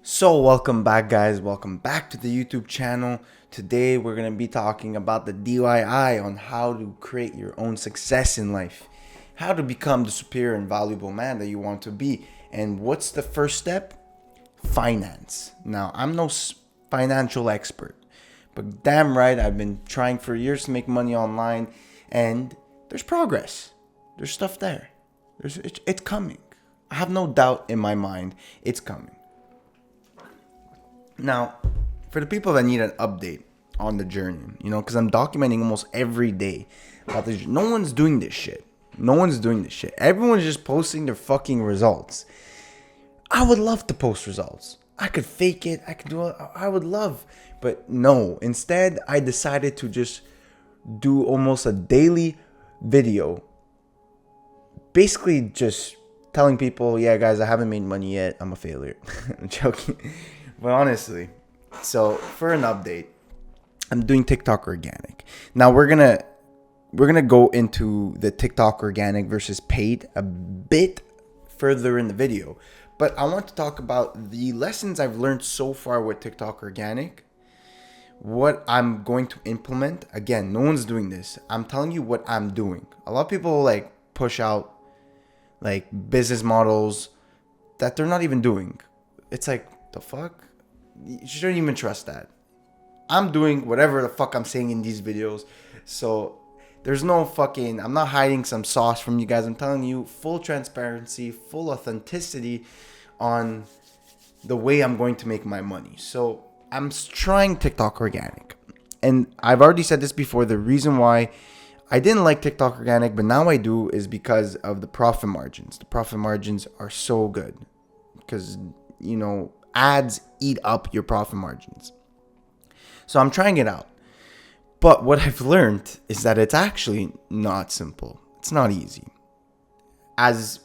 So welcome back, guys. Welcome back to the YouTube channel. Today we're going to be talking about the DIY on how to create your own success in life, how to become the superior and valuable man that you want to be. And what's the first step? Finance. Now, I'm no financial expert, but damn right, I've been trying for years to make money online, and there's progress. There's stuff there. It's coming. I have no doubt in my mind it's coming. Now, for the people that need an update on the journey, because I'm documenting almost every day about this. No one's doing this shit. Everyone's just posting their fucking results. I would love to post results. I could fake it. I could do it. I would love. But no. Instead, I decided to just do almost a daily video. Basically, just telling people, yeah, guys, I haven't made money yet. I'm a failure. I'm joking. But honestly, so for an update, I'm doing TikTok organic. Now we're gonna go into the TikTok organic versus paid a bit further in the video. But I want to talk about the lessons I've learned so far with TikTok organic, what I'm going to implement. Again, no one's doing this. I'm telling you what I'm doing. A lot of people push out business models that they're not even doing. It's like, the fuck? You shouldn't even trust that. I'm doing whatever the fuck I'm saying in these videos. So there's no fucking, I'm not hiding some sauce from you guys. I'm telling you full transparency, full authenticity on the way I'm going to make my money. So I'm trying TikTok organic. And I've already said this before. The reason why I didn't like TikTok organic, but now I do, is because of the profit margins. The profit margins are so good because, ads eat up your profit margins. So I'm trying it out. But what I've learned is that it's actually not simple. It's not easy. As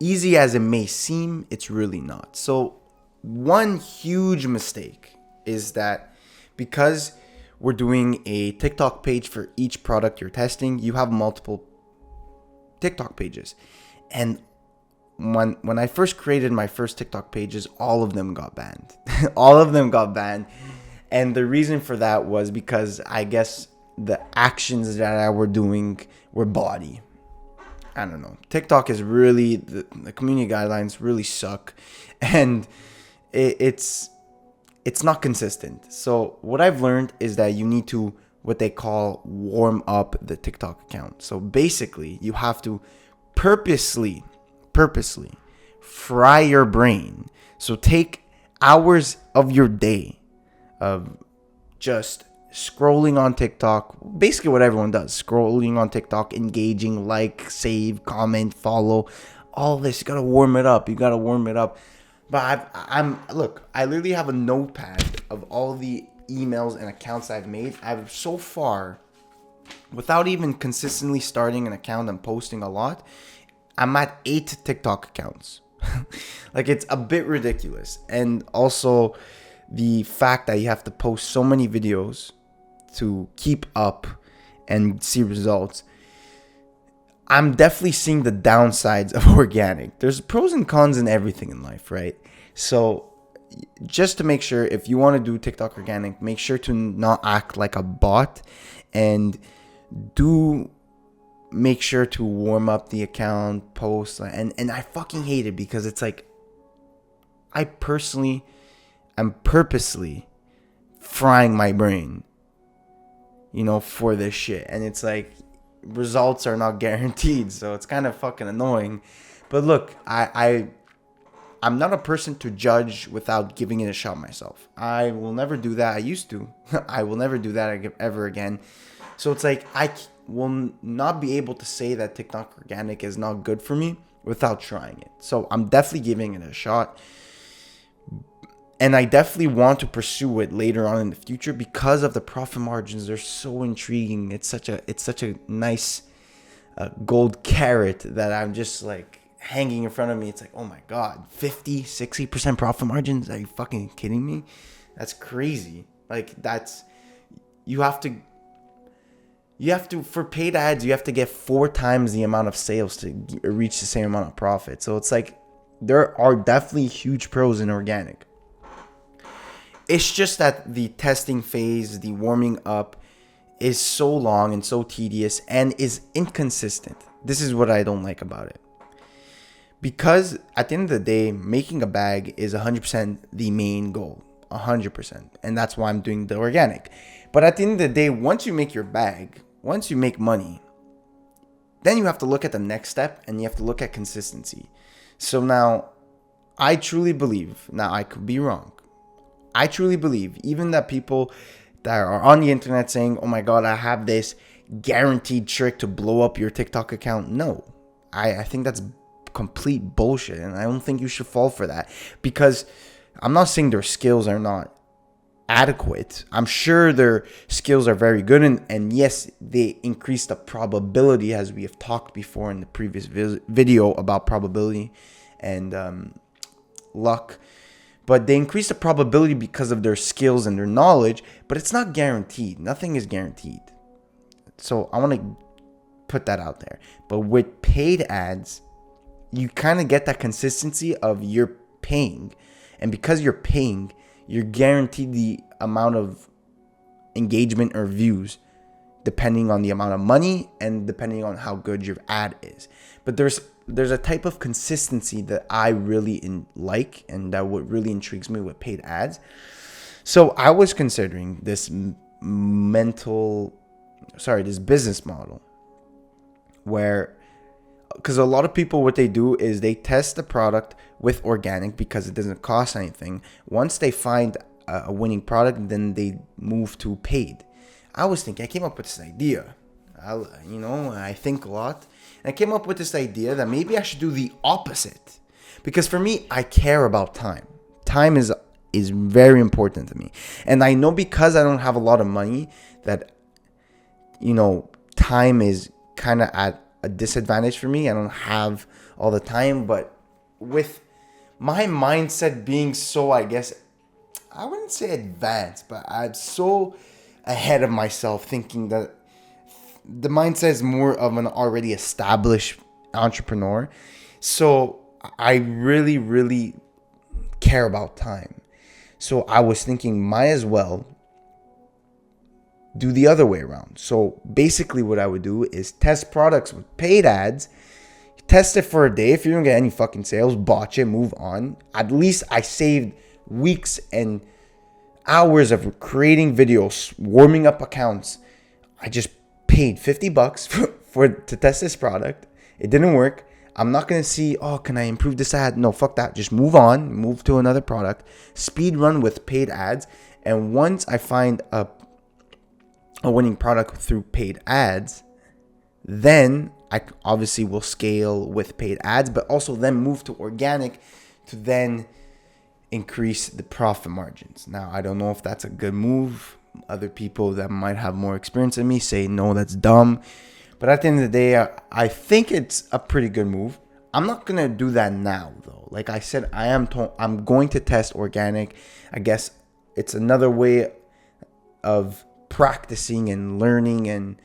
easy as it may seem, it's really not. So one huge mistake is that because we're doing a TikTok page for each product you're testing, you have multiple TikTok pages. And when I first created my first TikTok pages, all of them got banned. All of them got banned. And the reason for that was because I guess the actions that I were doing were bawdy. I don't know. TikTok is really, the community guidelines really suck. And it's not consistent. So what I've learned is that you need to, what they call, warm up the TikTok account. So basically, you have to purposely fry your brain. So take hours of your day of just scrolling on TikTok, basically what everyone does, scrolling on TikTok, engaging, save, comment, follow, all this. You gotta warm it up. But I literally have a notepad of all the emails and accounts I've made. I've so far, without even consistently starting an account and posting a lot, I'm at 8 TikTok accounts. It's a bit ridiculous. And also the fact that you have to post so many videos to keep up and see results. I'm definitely seeing the downsides of organic. There's pros and cons in everything in life, right? So just to make sure, if you want to do TikTok organic, make sure to not act like a bot, and do make sure to warm up the account, post, and I fucking hate it because it's I personally am purposely frying my brain, for this shit. And it's results are not guaranteed, so it's kind of fucking annoying. But look, I'm not a person to judge without giving it a shot myself. I will never do that. I used to. I will never do that ever again. So it's I will not be able to say that TikTok organic is not good for me without trying it. So I'm definitely giving it a shot. And I definitely want to pursue it later on in the future because of the profit margins. They're so intriguing. It's such a nice gold carrot that I'm just hanging in front of me. It's oh my God, 50-60% profit margins. Are you fucking kidding me? That's crazy. You have to, for paid ads, you have to get 4 times the amount of sales to reach the same amount of profit. So it's there are definitely huge pros in organic. It's just that the testing phase, the warming up, is so long and so tedious and is inconsistent. This is what I don't like about it. Because at the end of the day, making a bag is 100% the main goal. 100%. And that's why I'm doing the organic. But at the end of the day, once you make your bag, once you make money, then you have to look at the next step and you have to look at consistency. So now, I truly believe, now I could be wrong, I truly believe even that people that are on the internet saying, oh my God, I have this guaranteed trick to blow up your TikTok account. No, I think that's complete bullshit. And I don't think you should fall for that, because I'm not saying their skills are not adequate. I'm sure their skills are very good. And yes, they increase the probability, as we have talked before in the previous video about probability and luck. But they increase the probability because of their skills and their knowledge, but it's not guaranteed. Nothing is guaranteed. So I want to put that out there. But with paid ads, you kind of get that consistency of you're paying. And because you're paying, you're guaranteed the amount of engagement or views depending on the amount of money and depending on how good your ad is. But there's a type of consistency that I really like, and that what really intrigues me with paid ads. So I was considering this business model where, because a lot of people, what they do is they test the product with organic because it doesn't cost anything. Once they find a winning product, then they move to paid. I came up with this idea. I think a lot. And I came up with this idea that maybe I should do the opposite. Because for me, I care about time. Time is very important to me. And I know because I don't have a lot of money that, time is kind of at a disadvantage for me. I don't have all the time. But with my mindset being so, I guess, I wouldn't say advanced, but I'm so ahead of myself, thinking that the mindset is more of an already established entrepreneur. So I really, really care about time. So I was thinking, might as well do the other way around. So basically what I would do is test products with paid ads. Test it for a day. If you don't get any fucking sales, botch it, move on. At least I saved weeks and hours of creating videos, warming up accounts. I just paid $50 to test this product. It didn't work. I'm not going to see, can I improve this ad? No, fuck that. Just move on, move to another product. Speed run with paid ads. And once I find a winning product through paid ads, then I obviously will scale with paid ads, but also then move to organic to then increase the profit margins. Now, I don't know if that's a good move. Other people that might have more experience than me say, no, that's dumb. But at the end of the day, I think it's a pretty good move. I'm not going to do that now, though. Like I said, I'm going to test organic. I guess it's another way of practicing and learning and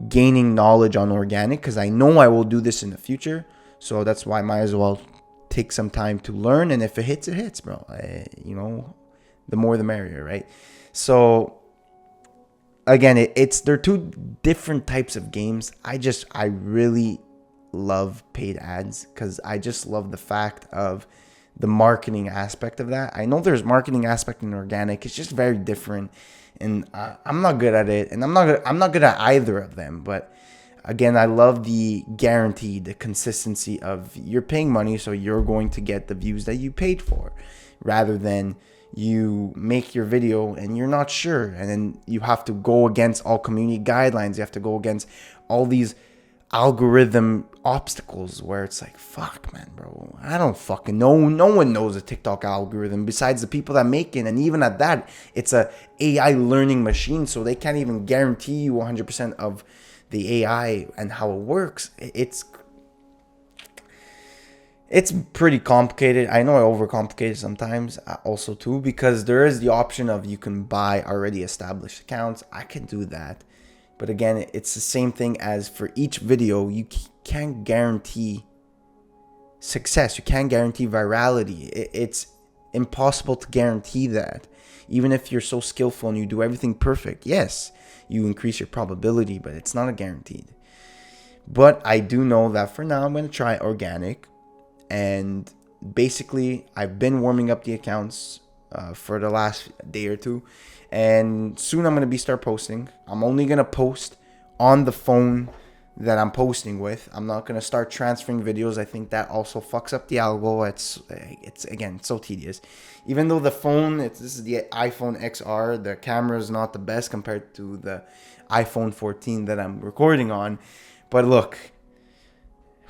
gaining knowledge on organic, because I know I will do this in the future. So that's why I might as well take some time to learn. And if it hits, bro. The more the merrier, right? So again, they're two different types of games. I really love paid ads because I just love the fact of the marketing aspect of that. I know there's marketing aspect in organic. It's just very different, and I'm not good at it, and I'm not good at either of them. But again, I love the guarantee, the consistency of you're paying money, so you're going to get the views that you paid for, rather than you make your video and you're not sure, and then you have to go against all community guidelines. You have to go against all these algorithm obstacles where it's like, fuck, man, bro, I don't fucking know. No one knows a TikTok algorithm besides the people that make it, and even at that, it's a AI learning machine, so they can't even guarantee you 100% of the AI and how it works. It's pretty complicated. I know I overcomplicate it sometimes also too, because there is the option of you can buy already established accounts. I can do that. But again, it's the same thing as for each video. You can't guarantee success. You can't guarantee virality. impossible to guarantee that. Even if you're so skillful and you do everything perfect, yes, you increase your probability, but it's not a guaranteed. But I do know that for now, I'm going to try organic. And basically, I've been warming up the accounts for the last day or two. And soon I'm going to start posting. I'm only going to post on the phone that I'm posting with. I'm not going to start transferring videos. I think that also fucks up the algo. It's again, so tedious. Even though the phone, this is the iPhone XR, the camera is not the best compared to the iPhone 14 that I'm recording on. But look,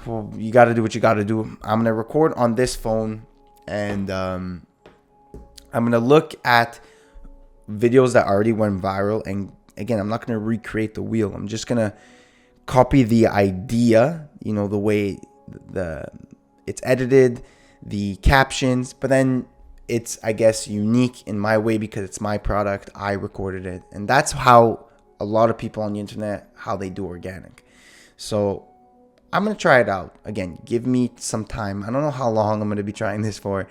you got to do what you got to do. I'm going to record on this phone, and I'm going to look at videos that already went viral. And again, I'm not going to recreate the wheel. I'm just going to copy the idea, the way it's edited, the captions, but then it's, I guess, unique in my way because it's my product. I recorded it. And that's how a lot of people on the internet, how they do organic. So I'm going to try it out. Again, give me some time. I don't know how long I'm going to be trying this for.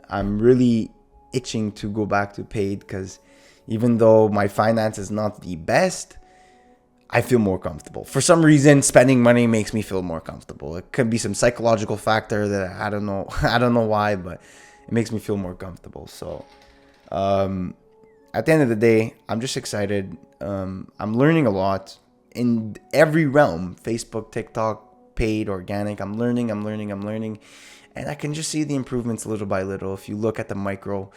I'm really itching to go back to paid because even though my finance is not the best, I feel more comfortable. For some reason, spending money makes me feel more comfortable. It could be some psychological factor that I don't know. I don't know why, but it makes me feel more comfortable. So at the end of the day, I'm just excited. I'm learning a lot in every realm. Facebook, TikTok, paid, organic. I'm learning. And I can just see the improvements little by little. If you look at the micro,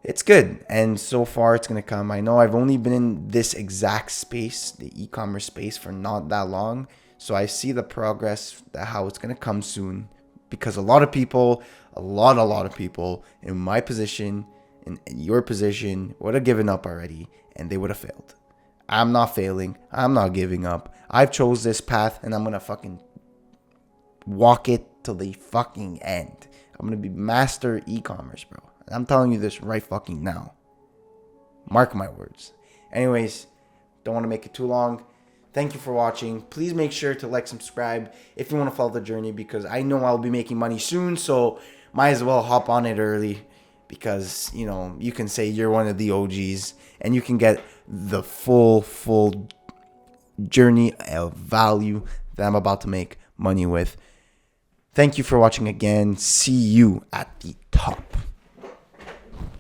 it's good. And so far it's going to come. I know I've only been in this exact space, the e-commerce space, for not that long. So I see the progress, how it's going to come soon. Because a lot of people, a lot of people in my position, in your position, would have given up already. And they would have failed. I'm not failing. I'm not giving up. I've chose this path and I'm going to fucking walk it till the fucking end. I'm going to be master e-commerce, bro. I'm telling you this right fucking now. Mark my words. Anyways, don't want to make it too long. Thank you for watching. Please make sure to like, subscribe if you want to follow the journey because I know I'll be making money soon. So might as well hop on it early because, you can say you're one of the OGs and you can get the full journey of value that I'm about to make money with. Thank you for watching again. See you at the top.